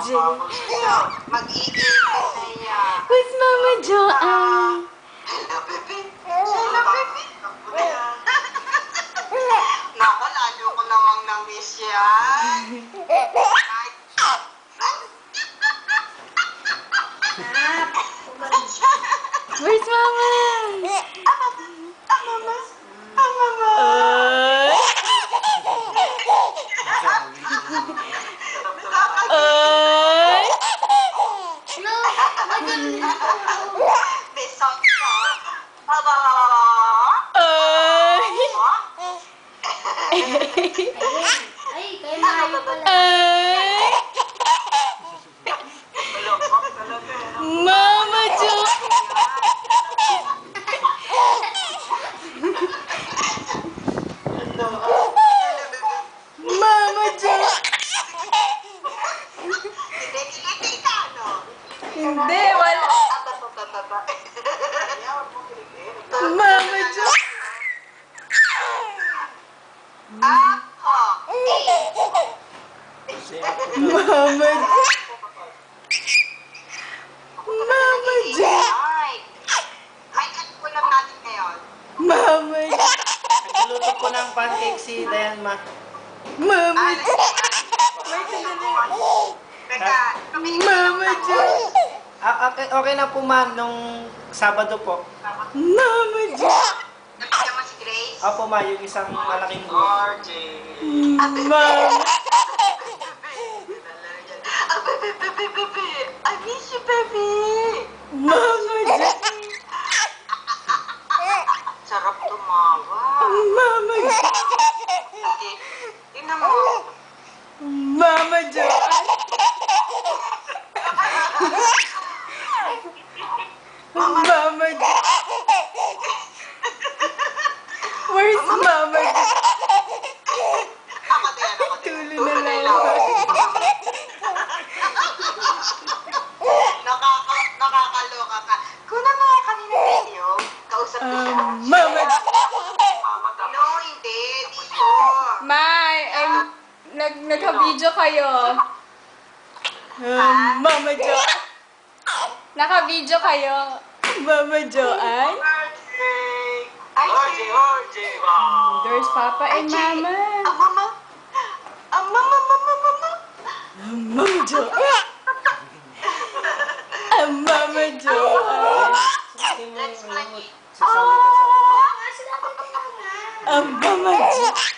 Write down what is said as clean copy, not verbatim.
J? Mag-iipit na yan. Who's Mama Joanne? Hello, baby. Hello, baby. Naku, lalo ko namang na-miss yan. Where's Mama? Mama. Mama. Ay! Bisok ka. Aba. Ay! Ay, kay Mario pala. Ay! Mama Joanne! Mama Joanne! Hindi ka, no? Hindi, wala. Mama Joanne! Ako. Mama Joanne! Mama Joanne! Ay. May ano lang natin ngayon. Mama Joanne! Nagluluto po ng pancake si Dayan, ma. Mama Ano Joanne! Wait, teka. Mama Joanne! Okay na po, ma. Nung Sabado po. Mama Joanne! Nakita mo si Grace? Opo, ma. Yung isang malaking buhok. RJ. Mama! Baby. I miss you, baby. Mama Joanne! Sarap tumawa. Mama Joanne! Sige. Tingnan mo. Mama Joanne! Mama Joanne! Where's Mama Joanne? Ako din. Tulo na lang. Nakakaloka ka. Kuna mga kanina video, kausap ko siya. Mama Joanne! No, hindi. Dito. Mai, nagka-video kayo. Mama Joanne! Naka-video kayo. Mama Joanne? RJ. Wow. There's Papa and Mama. Mama. Mama. Mama Joanne! Mama Joanne! Let's play. Sasali ka sa... Mama Joanne!